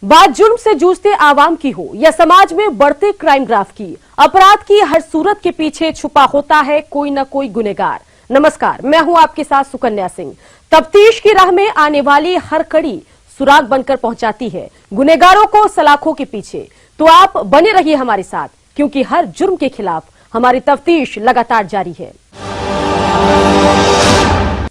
बात जुर्म से जूझते आवाम की हो या समाज में बढ़ते क्राइम ग्राफ की, अपराध की हर सूरत के पीछे छुपा होता है कोई न कोई गुनहगार। नमस्कार, मैं हूं आपके साथ सुकन्या सिंह। तफ्तीश की राह में आने वाली हर कड़ी सुराग बनकर पहुंचाती है गुनहगारों को सलाखों के पीछे। तो आप बने रहिए हमारे साथ, क्योंकि हर जुर्म के खिलाफ हमारी तफ्तीश लगातार जारी है।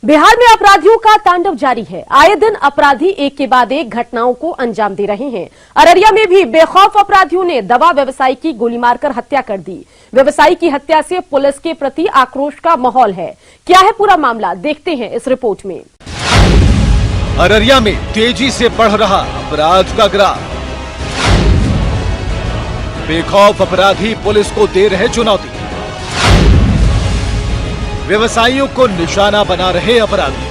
बिहार में अपराधियों का तांडव जारी है। आए दिन अपराधी एक के बाद एक घटनाओं को अंजाम दे रहे हैं। अररिया में भी बेखौफ अपराधियों ने दवा व्यवसायी की गोली मारकर हत्या कर दी। व्यवसायी की हत्या से पुलिस के प्रति आक्रोश का माहौल है। क्या है पूरा मामला, देखते हैं इस रिपोर्ट में। अररिया में तेजी से बढ़ रहा अपराध का ग्राफ। बेखौफ अपराधी पुलिस को दे रहे चुनौती। व्यवसायियों को निशाना बना रहे अपराधी।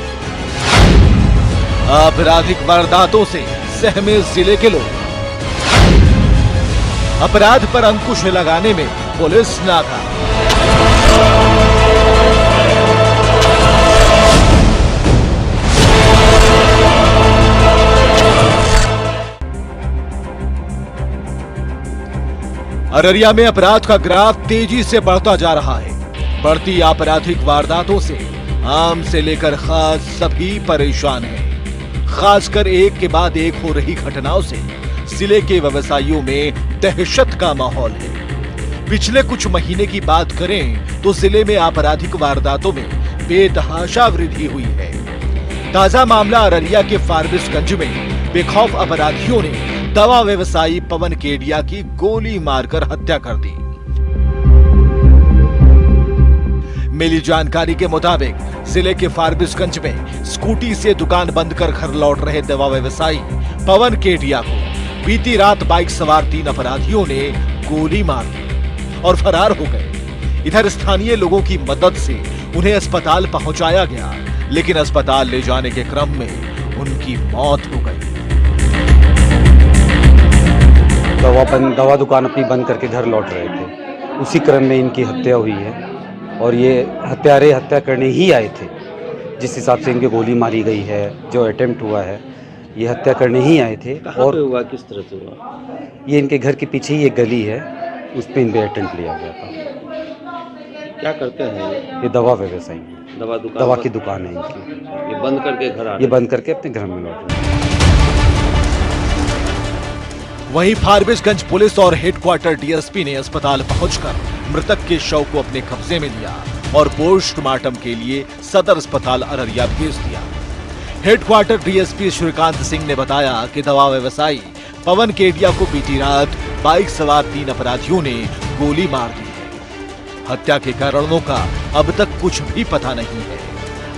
आपराधिक वारदातों से सहमे जिले के लोग। अपराध पर अंकुश लगाने में पुलिस नाकाम। अररिया में अपराध का ग्राफ तेजी से बढ़ता जा रहा है। बढ़ती आपराधिक वारदातों से आम से लेकर खास सभी परेशान हैं। खासकर एक के बाद एक हो रही घटनाओं से जिले के व्यवसायियों में दहशत का माहौल है। पिछले कुछ महीने की बात करें तो जिले में आपराधिक वारदातों में बेतहाशा वृद्धि हुई है। ताजा मामला अररिया के फारबिसगंज में बेखौफ अपराधियों ने दवा व्यवसायी पवन केडिया की गोली मारकर हत्या कर दी। मिली जानकारी के मुताबिक जिले के फारबिसगंज में स्कूटी से दुकान बंद कर घर लौट रहे दवा व्यवसायी पवन केडिया को बीती रात बाइक सवार 3 अपराधियों ने गोली मार दी और फरार हो गए। इधर स्थानीय लोगों की मदद से उन्हें अस्पताल पहुंचाया गया, लेकिन अस्पताल ले जाने के क्रम में उनकी मौत हो गई। दवा दुकान अपनी बंद करके घर लौट रहे थे, उसी क्रम में इनकी हत्या हुई है। और ये हत्यारे हत्या करने ही आए थे। जिस हिसाब से इनके गोली मारी गई है, जो अटेम्प्ट हुआ है, ये हत्या करने ही आए थे। और हुआ किस तरह से हुआ? ये इनके घर के पीछे ही एक गली है, उस पर इन पे अटेम्प्ट लिया गया था। क्या करते हैं ये दवा व्यवसायी है, दवा की दुकान है इनकी। ये बंद करके घर ये बंद करके अपने घर में लौट रहे। वहीं फारबिसगंज पुलिस और हेडक्वार्टर डीएसपी ने अस्पताल पहुंचकर मृतक के शव को अपने कब्जे में लिया और पोस्टमार्टम के लिए सदर अस्पताल अररिया भेज दिया। हेडक्वार्टर डीएसपी श्रीकांत सिंह ने बताया कि दवा व्यवसायी पवन केडिया को बीती रात बाइक सवार 3 अपराधियों ने गोली मार दी है। हत्या के कारणों का अब तक कुछ भी पता नहीं है।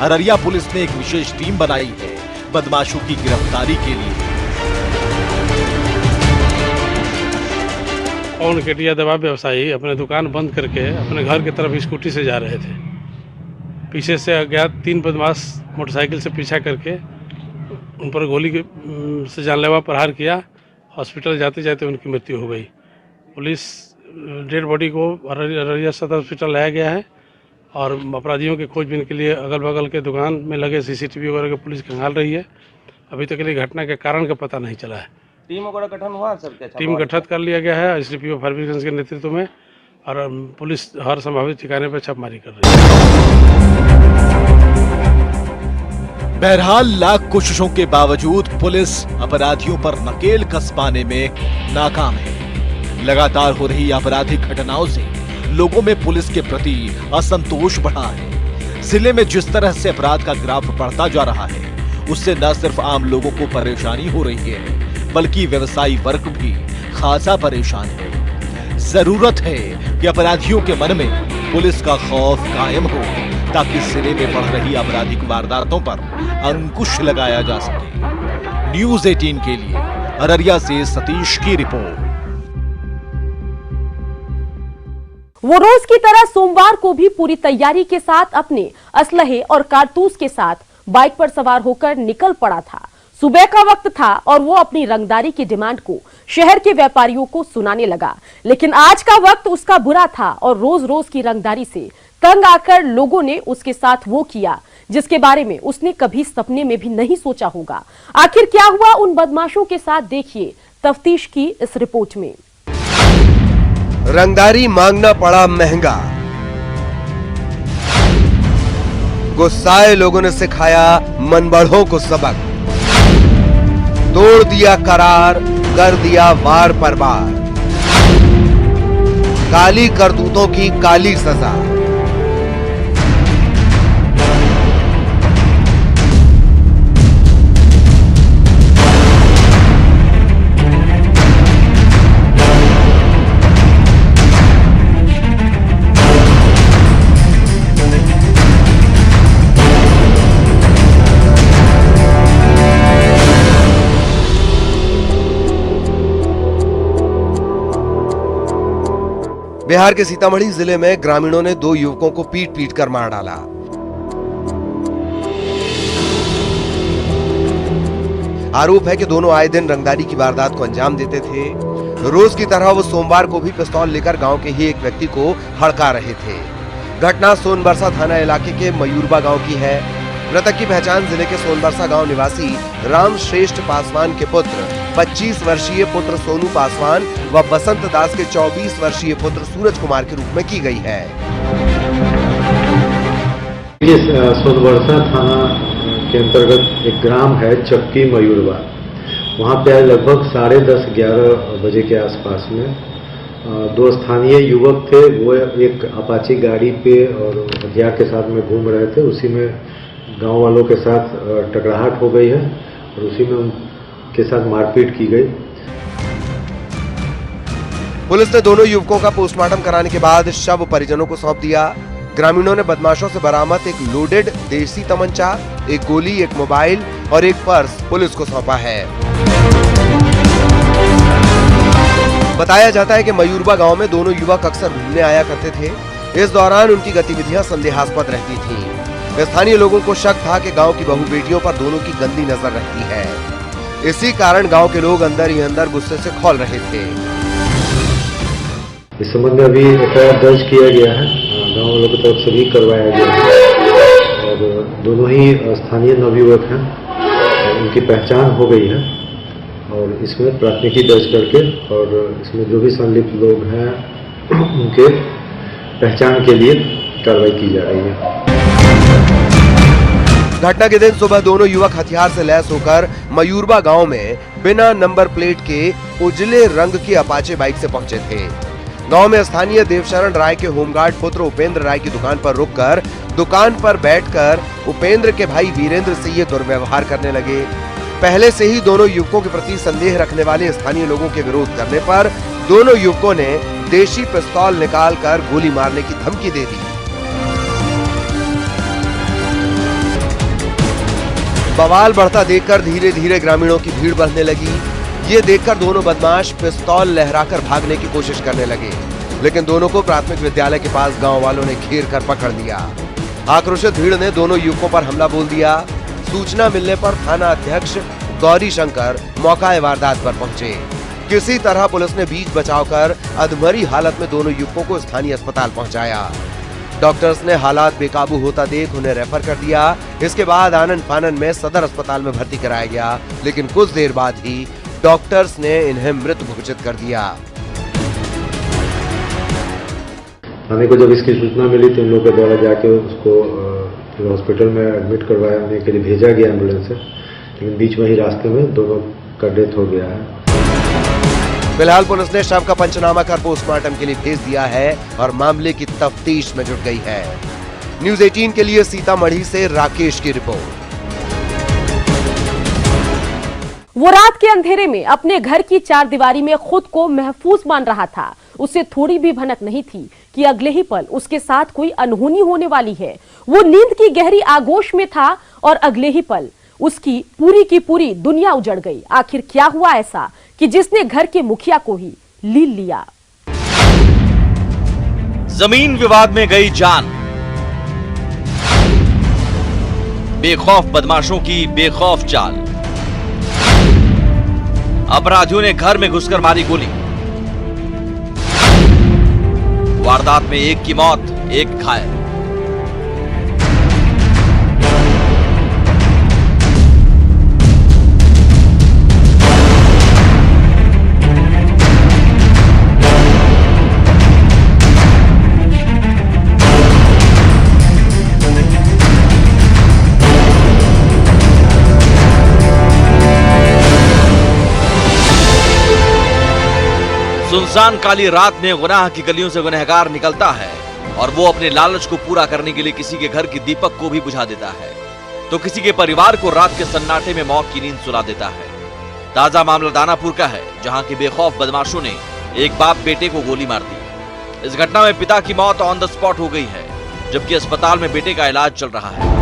अररिया पुलिस ने एक विशेष टीम बनाई है बदमाशों की गिरफ्तारी के लिए। पवन केडिया दवा व्यवसायी अपने दुकान बंद करके अपने घर की तरफ स्कूटी से जा रहे थे। पीछे से अज्ञात 3 बदमाश मोटरसाइकिल से पीछा करके उन पर गोली से जानलेवा प्रहार किया। हॉस्पिटल जाते जाते उनकी मृत्यु हो गई। पुलिस डेड बॉडी को अररिया सदर हॉस्पिटल लाया गया है और अपराधियों के खोजबीन के लिए अगल बगल के दुकान में लगे सीसीटीवी वगैरह की पुलिस खंगाल रही है। अभी तक के लिए घटना के कारण का पता नहीं चला है। टीम वगैरह गठन हुआ सर? टीम गठित कर लिया गया है एसडीपीओ फारबिसगंज के नेतृत्व में और पुलिस हर संभावित ठिकाने पर छापेमारी कर रही है। बहरहाल लाख कोशिशों के बावजूद पुलिस अपराधियों पर नकेल कस पाने में नाकाम है। लगातार हो रही आपराधिक घटनाओं से लोगों में पुलिस के प्रति असंतोष बढ़ा है। जिले में जिस तरह से अपराध का ग्राफ बढ़ता जा रहा है, उससे न सिर्फ आम लोगों को परेशानी हो रही है, बल्कि व्यवसायी वर्ग भी खासा परेशान है। जरूरत है कि अपराधियों के मन में पुलिस का खौफ कायम हो, ताकि जिले में बढ़ रही आपराधिक वारदातों पर अंकुश लगाया जा सके। न्यूज़ 18 के लिए अररिया से सतीश की रिपोर्ट। वो रोज की तरह सोमवार को भी पूरी तैयारी के साथ अपने असलहे और कारतूस के साथ बाइक पर सवार होकर निकल पड़ा था। सुबह का वक्त था और वो अपनी रंगदारी की डिमांड को शहर के व्यापारियों को सुनाने लगा। लेकिन आज का वक्त उसका बुरा था और रोज रोज की रंगदारी से तंग आकर लोगों ने उसके साथ वो किया जिसके बारे में उसने कभी सपने में भी नहीं सोचा होगा। आखिर क्या हुआ उन बदमाशों के साथ, देखिए तफ्तीश की इस रिपोर्ट में। रंगदारी मांगना पड़ा महंगा, गुस्साए लोगों ने सिखाया मनबढ़ों को सबक, तोड़ दिया करार, कर दिया वार पर वार, काली करतूतों की काली सजा। बिहार के सीतामढ़ी जिले में ग्रामीणों ने 2 युवकों को पीट पीट कर मार डाला। आरोप है कि दोनों आए दिन रंगदारी की वारदात को अंजाम देते थे। रोज की तरह वो सोमवार को भी पिस्तौल लेकर गांव के ही एक व्यक्ति को हड़का रहे थे। घटना सोनबरसा थाना इलाके के मयूरबा गांव की है। मृतक की पहचान जिले के सोनबरसा गांव निवासी राम श्रेष्ठ पासवान के पुत्र 25 वर्षीय पुत्र सोनू पासवान व बसंत दास के 24 वर्षीय पुत्र सूरज कुमार के रूप में की गई है। सोनबरसा थाना के अंतर्गत एक ग्राम है चक्की मयूरबा। वहाँ पे लगभग 10:30-11 बजे के आसपास में 2 स्थानीय युवक थे। वो एक अपाची गाड़ी पे और हथियार के साथ में घूम रहे थे। उसी में गांव वालों के साथ टकराहट हो गई है और उसी में उनके साथ मारपीट की गई। पुलिस ने दोनों युवकों का पोस्टमार्टम कराने के बाद शव परिजनों को सौंप दिया। ग्रामीणों ने बदमाशों से बरामद एक लोडेड देसी तमंचा, एक गोली, एक मोबाइल और एक पर्स पुलिस को सौंपा है। बताया जाता है कि मयूरबा गांव में दोनों युवक अक्सर घूमने आया करते थे। इस दौरान उनकी गतिविधियां संदेहास्पद रहती थीं। स्थानीय लोगों को शक था कि गांव की बहू बेटियों पर दोनों की गंदी नजर रहती है। इसी कारण गांव के लोग अंदर ही अंदर गुस्से से खौल रहे थे। इस संबंध में अभी एफआईआर दर्ज किया गया है, गांव वालों की तरफ से भी करवाया गया है और दोनों ही स्थानीय नवयुवक हैं। उनकी पहचान हो गई है और इसमें प्राथमिकी दर्ज करके और इसमें जो भी संलिप्त लोग हैं उनके पहचान के लिए कार्रवाई की जा रही है। घटना के दिन सुबह दोनों युवक हथियार से लैस होकर मयूरबा गांव में बिना नंबर प्लेट के उजले रंग की अपाचे बाइक से पहुंचे थे। गांव में स्थानीय देवशरण राय के होमगार्ड पुत्र उपेंद्र राय की दुकान पर रुककर दुकान पर बैठकर उपेंद्र के भाई वीरेंद्र से ये दुर्व्यवहार करने लगे। पहले से ही दोनों युवकों के प्रति संदेह रखने वाले स्थानीय लोगों के विरोध करने पर दोनों युवकों ने देशी पिस्तौल निकालकर गोली मारने की धमकी दे दी। बवाल बढ़ता देखकर धीरे धीरे ग्रामीणों की भीड़ बढ़ने लगी। ये देखकर दोनों बदमाश पिस्तौल लहराकर भागने की कोशिश करने लगे, लेकिन दोनों को प्राथमिक विद्यालय के पास गांव वालों ने घेर कर पकड़ लिया। आक्रोशित भीड़ ने दोनों युवकों पर हमला बोल दिया। सूचना मिलने पर थाना अध्यक्ष गौरी शंकर मौका वारदात पर पहुंचे। किसी तरह पुलिस ने बीच बचाव कर अधमरी हालत में दोनों युवकों को स्थानीय अस्पताल पहुंचाया। डॉक्टर्स ने हालात बेकाबू होता देख उन्हें रेफर कर दिया। इसके बाद आनन फानन में सदर अस्पताल में भर्ती कराया गया, लेकिन कुछ देर बाद ही डॉक्टर्स ने इन्हें मृत घोषित कर दिया। थाने को जब इसकी सूचना मिली तो उन लोगों के द्वारा जाके उसको हॉस्पिटल में एडमिट करवाने के लिए भेजा गया एम्बुलेंस से, लेकिन बीच में ही रास्ते में दोनों का डेथ हो गया है। फिलहाल पुलिस ने शव का पंचनामा कर पोस्टमार्टम के लिए भेज दिया है और मामले की तफ्तीश में जुट गई है। न्यूज़ 18 के लिए सीतामढ़ी से राकेश की रिपोर्ट। वो रात के अंधेरे में अपने घर की चारदीवारी में खुद को महफूज मान रहा था। उसे थोड़ी भी भनक नहीं थी कि अगले ही पल उसके साथ कोई अनहोनी होने वाली है। वो नींद की गहरी आगोश में था और अगले ही पल उसकी पूरी की पूरी दुनिया उजड़ गई। आखिर क्या हुआ ऐसा कि जिसने घर के मुखिया को ही लील लिया? जमीन विवाद में गई जान, बेखौफ बदमाशों की बेखौफ चाल, अपराधियों ने घर में घुसकर मारी गोली। वारदात में एक की मौत, एक घायल। सुनसान काली रात में गुनाह की गलियों से गुनहगार निकलता है और वो अपने लालच को पूरा करने के लिए किसी के घर की दीपक को भी बुझा देता है, तो किसी के परिवार को रात के सन्नाटे में मौत की नींद सुला देता है। ताजा मामला दानापुर का है, जहां के बेखौफ बदमाशों ने एक बाप बेटे को गोली मार दी। इस घटना में पिता की मौत ऑन द स्पॉट हो गई है, जबकि अस्पताल में बेटे का इलाज चल रहा है।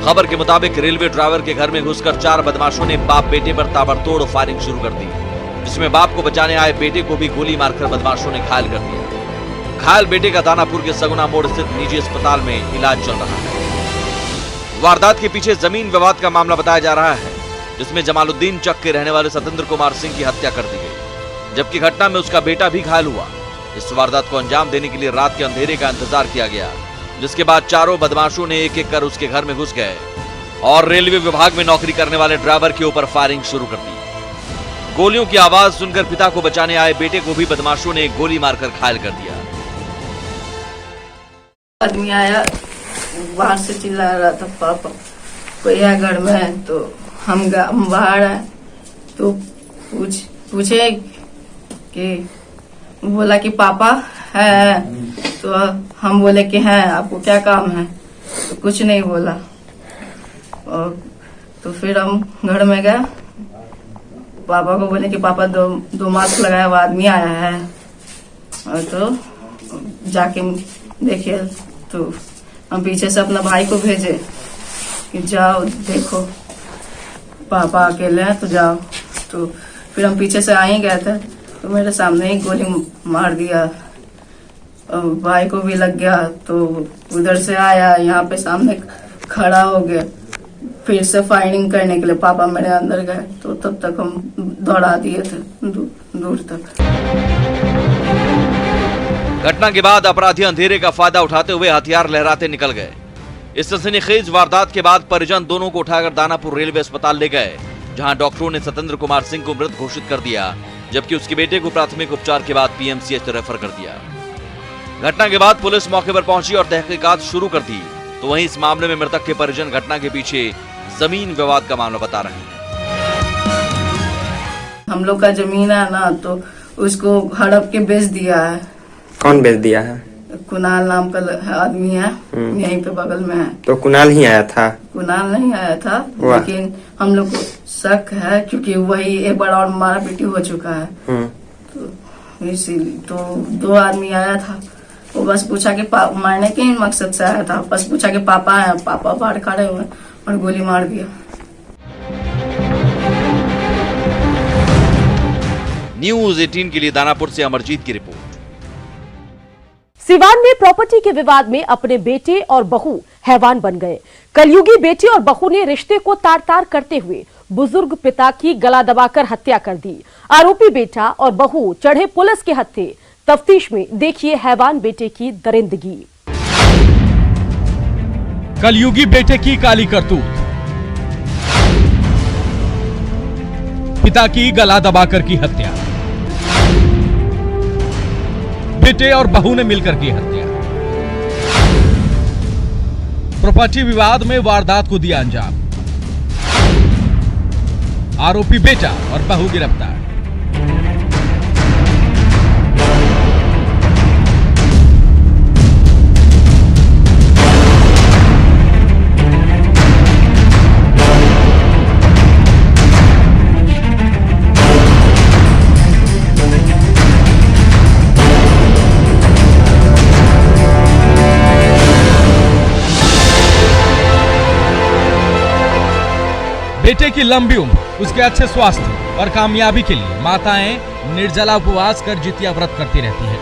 खबर के मुताबिक रेलवे ड्राइवर के घर में घुसकर 4 बदमाशों ने बाप बेटे पर ताबड़तोड़ फायरिंग शुरू कर दी, जिसमें बाप को बचाने आए बेटे को भी गोली मारकर बदमाशों ने घायल कर दिया। घायल बेटे का दानापुर के सगुना मोड़ स्थित निजी अस्पताल में इलाज चल रहा है। वारदात के पीछे जमीन विवाद का मामला बताया जा रहा है, जिसमें जमालुद्दीन चक के रहने वाले सतेंद्र कुमार सिंह की हत्या कर दी गई, जबकि घटना में उसका बेटा भी घायल हुआ। इस वारदात को अंजाम देने के लिए रात के अंधेरे का इंतजार किया गया, जिसके बाद चारों बदमाशों ने एक एक कर उसके घर में घुस गए और रेलवे विभाग में नौकरी करने वाले ड्राइवर के ऊपर फायरिंग शुरू कर दी। गोलियों की आवाज सुनकर पिता को बचाने आए बेटे को भी बदमाशों ने गोली मारकर घायल कर दिया। आदमी आया, बाहर से चिल्ला रहा था पापा कोई है घर में, तो हम बाहर आए तो पूछे कि बोला कि पापा है, तो हम बोले कि है, आपको क्या काम है, तो कुछ नहीं बोला। और तो फिर हम घर में गए, पापा को बोले कि पापा दो मास्क लगाया हुआ आदमी आया है, और तो जाके देखे तो हम पीछे से अपना भाई को भेजे कि जाओ देखो पापा अकेले हैं तो जाओ। तो फिर हम पीछे से आ ही गए थे, तो मेरे सामने ही गोली मार दिया, और भाई को भी लग गया। तो उधर से आया, यहाँ पे सामने खड़ा हो गया, फिर से फायरिंग करने के लिए पापा मेरे अंदर गए, तो तब तक हम दौड़ा दिए थे दूर तक। घटना के बाद अपराधी अंधेरे का फायदा उठाते हुए हथियार लहराते निकल गए। इस सनसनीखेज वारदात के बाद परिजन दोनों को उठाकर दानापुर रेलवे अस्पताल ले गए, जहां डॉक्टरों ने सतेंद्र कुमार सिंह को मृत घोषित कर दिया, जबकि उसके बेटे को प्राथमिक उपचार के बाद पीएमसीएच रेफर कर दिया। घटना के बाद पुलिस मौके पर पहुंची और तहकीकात शुरू कर दी, तो वहीं इस मामले में मृतक के परिजन घटना के पीछे जमीन विवाद का मामला बता रहे हैं। हम लोग का जमीन है ना, तो उसको हड़प के बेच दिया है। कौन बेच दिया है? कुणाल नाम का आदमी है, यहीं पे बगल में है। तो कुणाल ही आया था? कुणाल नहीं आया था, लेकिन हम लोग को शक है, क्योंकि वही एक बार और मारा पीटी हो चुका है। तो इसीलिए तो 2 आदमी आया था, वो बस पूछा कि मारने के मकसद से आया था, बस पूछा कि पापा है, पापा बाहर खड़े हुए और गोली मार दिया। न्यूज़ 18 के लिए दानापुर से अमरजीत की रिपोर्ट। सिवान में प्रॉपर्टी के विवाद में अपने बेटे और बहू हैवान बन गए। कलयुगी बेटे और बहू ने रिश्ते को तार-तार करते हुए बुजुर्ग पिता की गला दबाकर हत्या कर दी। आरोपी बेटा और बहू चढ़े पुलिस के हत्थे। तफ्तीश में देखिए हैवान बेटे की दरिंदगी। कलयुगी बेटे की काली करतूत, पिता की गला दबाकर की हत्या, बेटे और बहू ने मिलकर की हत्या। प्रॉपर्टी विवाद में वारदात को दिया अंजाम। आरोपी बेटा और बहू गिरफ्तार। बेटे की लंबी उम्र, उसके अच्छे स्वास्थ्य और कामयाबी के लिए माताएं निर्जला उपवास कर जितिया व्रत करती रहती है,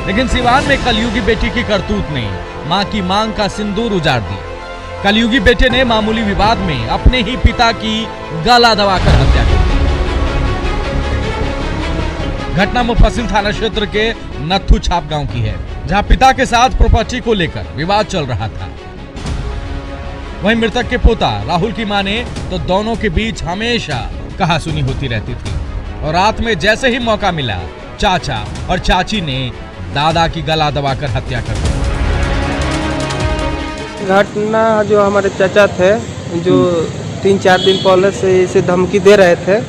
लेकिन सिवान में कलयुगी बेटी की करतूत ने मां की मांग का सिंदूर उजाड़ दिया। कलयुगी बेटे ने मामूली विवाद में अपने ही पिता की गला दबाकर हत्या कर दी। घटना मुफस्सिल थाना क्षेत्र के नत्थू छाप गांव की है, जहां पिता के साथ प्रॉपर्टी को लेकर विवाद चल रहा था। वहीं मृतक के पोता राहुल की माने तो दोनों के बीच हमेशा कहासुनी होती रहती थी, और रात में जैसे ही मौका मिला चाचा और चाची ने दादा की गला दबाकर हत्या कर दी। घटना जो हमारे चाचा थे जो 3-4 दिन पहले से इसे धमकी दे रहे थे,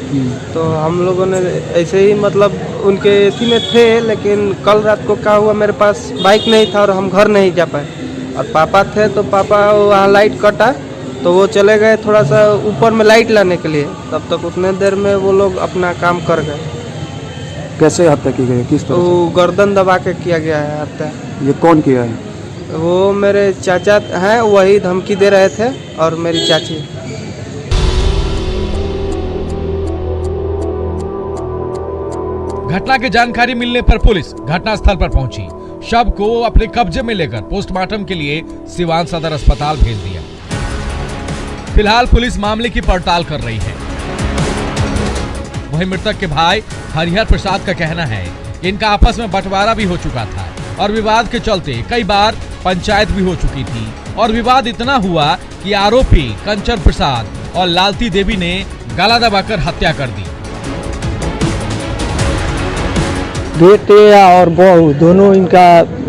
तो हम लोगों ने ऐसे ही मतलब उनके इसी में थे, लेकिन कल रात को क्या हुआ, मेरे पास बाइक नहीं था और हम घर नहीं जा पाए, और पापा थे तो पापा वहाँ लाइट कटा तो वो चले गए थोड़ा सा ऊपर में लाइट लाने के लिए, तब तक उतने देर में वो लोग अपना काम कर गए। कैसे हत्या की गई, किस तरह तो गर्दन दबा के किया गया है हत्या। ये कौन किया है? वो मेरे चाचा हैं, वही धमकी दे रहे थे, और मेरी चाची। घटना की जानकारी मिलने पर पुलिस घटनास्थल पर पहुंची, शव को अपने कब्जे में लेकर पोस्टमार्टम के लिए सिवान सदर अस्पताल भेज दिया। फिलहाल पुलिस मामले की पड़ताल कर रही है। वहीं मृतक के भाई हरिहर प्रसाद का कहना है कि इनका आपस में बंटवारा भी हो चुका था और विवाद के चलते कई बार पंचायत भी हो चुकी थी, और विवाद इतना हुआ कि आरोपी कंचन प्रसाद और लालती देवी ने गला दबाकर हत्या कर दी। बेटे और बहू दोनों इनका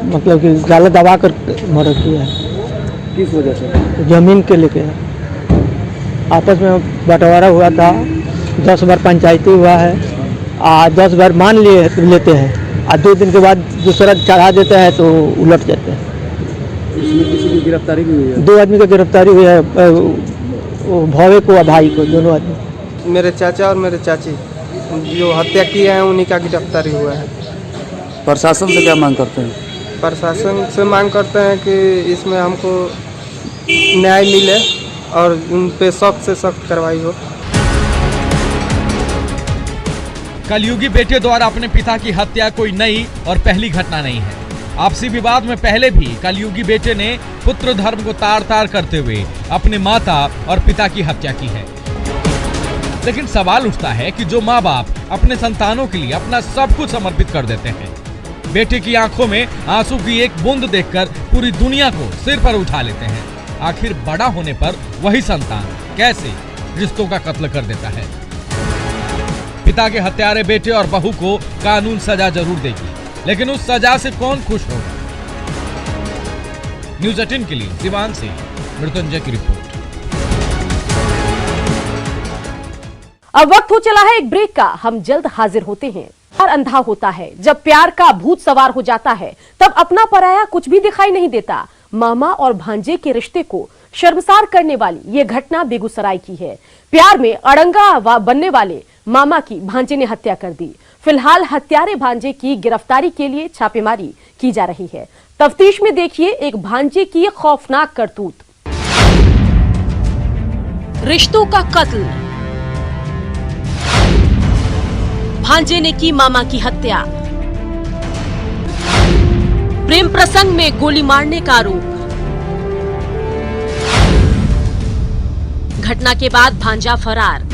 मतलब कि गला दबा कर मर्डर किया है। किस वजह से? जमीन के लेके आपस में बंटवारा हुआ था, 10 बार पंचायती हुआ है, 10 बार मान लेते हैं, और 2 दिन के बाद दूसरा चढ़ा देते हैं तो उलट जाते हैं। इसमें किसी की गिरफ्तारी भी हुई है? 2 आदमी की गिरफ्तारी हुई है, भवे को और भाई को, दोनों आदमी। मेरे चाचा और मेरे चाची जो हत्या किए हैं उन्हीं का गिरफ्तारी हुआ है। प्रशासन से क्या मांग करते हैं? प्रशासन से मांग करते हैं कि इसमें हमको न्याय मिले और उन पे सख्त से सख्त कार्रवाई हो। कलयुगी बेटे द्वारा अपने पिता की हत्या कोई नई और पहली घटना नहीं है। आपसी विवाद में पहले भी कलयुगी बेटे ने पुत्र धर्म को तार तार करते हुए अपने माता और पिता की हत्या की है। लेकिन सवाल उठता है कि जो माँ बाप अपने संतानों के लिए अपना सब कुछ समर्पित कर देते हैं, बेटे की आंखों में आंसू की एक बूंद देखकर पूरी दुनिया को सिर पर उठा लेते हैं, आखिर बड़ा होने पर वही संतान कैसे रिश्तों का कत्ल कर देता है। पिता के हत्यारे बेटे और बहू को कानून सजा जरूर देगी, लेकिन उस सजा से कौन खुश होगा? न्यूज़ 18 के लिए सिवान से मृत्युंजय की रिपोर्ट। अब वक्त हो चला है एक ब्रेक का, हम जल्द हाजिर होते हैं। प्यार अंधा होता है, जब प्यार का भूत सवार हो जाता है तब अपना पराया कुछ भी दिखाई नहीं देता। मामा और भांजे के रिश्ते को शर्मसार करने वाली ये घटना बेगूसराय की है। प्यार में अड़ंगा बनने वाले मामा की भांजे ने हत्या कर दी। फिलहाल हत्यारे भांजे की गिरफ्तारी के लिए छापेमारी की जा रही है। तफ्तीश में देखिए एक भांजे की खौफनाक करतूत। रिश्तों का कत्ल, भांजे ने की मामा की हत्या, प्रेम प्रसंग में गोली मारने का आरोप। घटना के बाद भांजा फरार।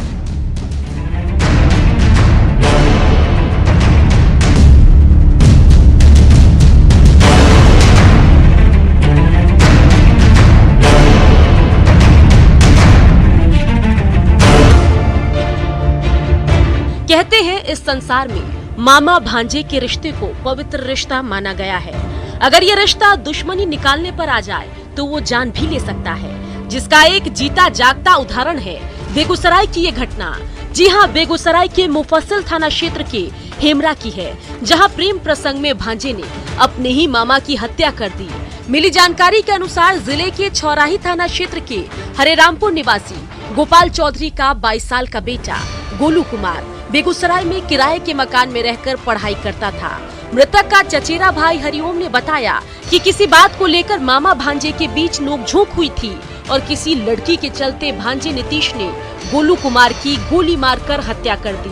कहते हैं इस संसार में मामा भांजे के रिश्ते को पवित्र रिश्ता माना गया है। अगर ये रिश्ता दुश्मनी निकालने पर आ जाए तो वो जान भी ले सकता है, जिसका एक जीता जागता उदाहरण है बेगूसराय की ये घटना। जी हां, बेगूसराय के मुफस्सिल थाना क्षेत्र के हेमरा की है, जहां प्रेम प्रसंग में भांजे ने अपने ही मामा की हत्या कर दी। मिली जानकारी के अनुसार जिले के छौराही थाना क्षेत्र के हरेरामपुर निवासी गोपाल चौधरी का 22 साल का बेटा गोलू कुमार बेगूसराय में किराए के मकान में रहकर पढ़ाई करता था। मृतक का चचेरा भाई हरिओम ने बताया कि किसी बात को लेकर मामा भांजे के बीच नोकझोंक हुई थी और किसी लड़की के चलते भांजे नीतीश ने गोलू कुमार की गोली मारकर हत्या कर दी।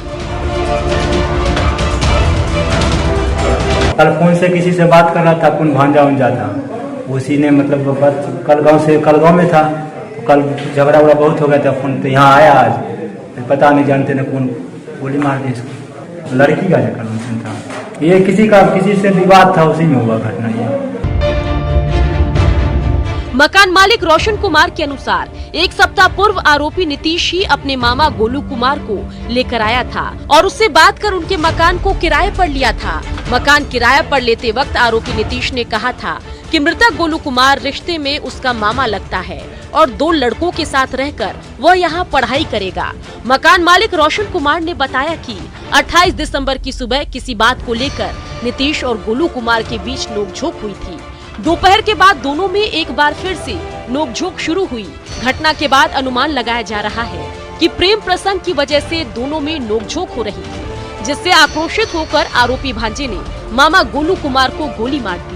कल फोन से किसी से बात कर रहा था, कौन भांजा उंजा था, उसी ने मतलब कलगांव में था, कल झगड़ा उगड़ा बहुत हो गया था, फोन तो यहाँ आया आज, पता नहीं जानते न कौन गोली मार दी इसको। लड़की का कंडीशन था, ये किसी से विवाद था, उसी में हुआ घटना ये। मकान मालिक रोशन कुमार के अनुसार 1 सप्ताह पूर्व आरोपी नीतीश ही अपने मामा गोलू कुमार को लेकर आया था और उससे बात कर उनके मकान को किराए पर लिया था। मकान किराया पर लेते वक्त आरोपी नीतीश ने कहा था कि मृतक गोलू कुमार रिश्ते में उसका मामा लगता है और 2 लड़कों के साथ रहकर वह यहाँ पढ़ाई करेगा। मकान मालिक रोशन कुमार ने बताया कि 28 दिसंबर की सुबह किसी बात को लेकर नीतीश और गोलू कुमार के बीच नोकझोंक हुई थी। दोपहर के बाद दोनों में एक बार फिर से नोकझोंक शुरू हुई। घटना के बाद अनुमान लगाया जा रहा है कि प्रेम प्रसंग की वजह से दोनों में नोकझोंक हो रही थी, जिससे आक्रोशित होकर आरोपी भांजे ने मामा गोलू कुमार को गोली मार दी।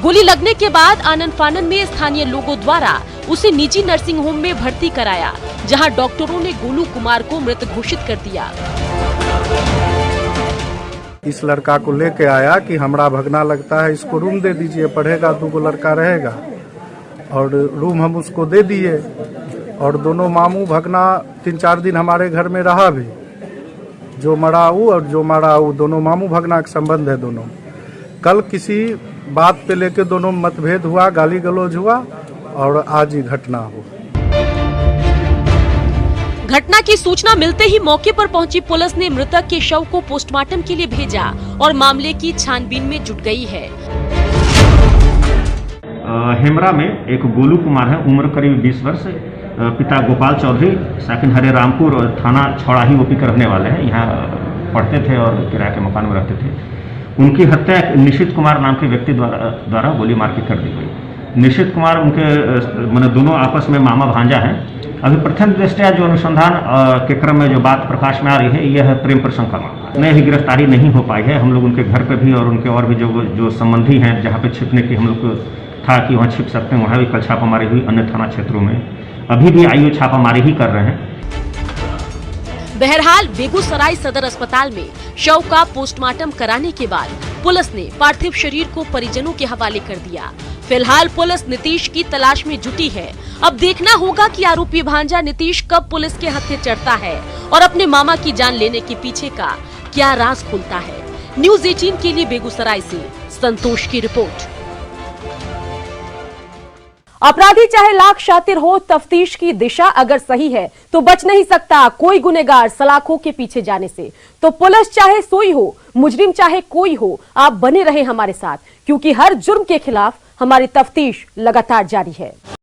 गोली लगने के बाद आनन फानन में स्थानीय लोगों द्वारा उसे निजी नर्सिंग होम में भर्ती कराया, जहां डॉक्टरों ने गोलू कुमार को मृत घोषित कर दिया। इस लड़का को लेके आया कि हमारा भगना लगता है, इसको रूम दे दीजिए, पढ़ेगा 2 लड़का रहेगा, और रूम हम उसको दे दिए। और दोनों मामू भगना 3-4 दिन हमारे घर में रहा भी। जो मरा वो और जो मारा वो दोनों मामू भगना का संबंध है दोनों। कल किसी बात पे लेके दोनों मतभेद हुआ, गाली गलौज हुआ और आज ही घटना हुआ। घटना की सूचना मिलते ही मौके पर पहुंची पुलिस ने मृतक के शव को पोस्टमार्टम के लिए भेजा और मामले की छानबीन में जुट गई है। हेमरा में एक गोलू कुमार है, उम्र करीब 20 वर्ष, पिता गोपाल चौधरी, साकिन हरे रामपुर और थाना छौड़ाही ओपी के रहने वाले हैं। यहाँ पढ़ते थे और किराए के मकान में रहते थे। उनकी हत्या निशित कुमार नाम के व्यक्ति द्वारा गोली मार के कर दी गई। निशित कुमार उनके मैंने दोनों आपस में मामा भांजा हैं। अभी प्रथम दृष्टया जो अनुसंधान के क्रम में जो बात प्रकाश में आ रही है, यह प्रेम प्रसंग का मामला। नई ही गिरफ्तारी नहीं हो पाई है। हम लोग उनके घर पे भी और उनके और भी जो संबंधी हैं, जहाँ पे छिपने की हम लोग को था कि वहाँ छिप सकते हैं, वहाँ भी कल छापामारी हुई। अन्य थाना क्षेत्रों में अभी भी आईओ छापामारी ही कर रहे हैं। बहरहाल बेगूसराय सदर अस्पताल में शव का पोस्टमार्टम कराने के बाद पुलिस ने पार्थिव शरीर को परिजनों के हवाले कर दिया। फिलहाल पुलिस नीतीश की तलाश में जुटी है। अब देखना होगा कि आरोपी भांजा नीतीश कब पुलिस के हत्थे चढ़ता है और अपने मामा की जान लेने के पीछे का क्या राज खुलता है। न्यूज़ 18 के लिए बेगूसराय से संतोष की रिपोर्ट। अपराधी चाहे लाख शातिर हो, तफ्तीश की दिशा अगर सही है तो बच नहीं सकता कोई गुनेगार सलाखों के पीछे जाने से। तो पुलिस चाहे सोई हो, मुजरिम चाहे कोई हो, आप बने रहे हमारे साथ, क्योंकि हर जुर्म के खिलाफ हमारी तफ्तीश लगातार जारी है।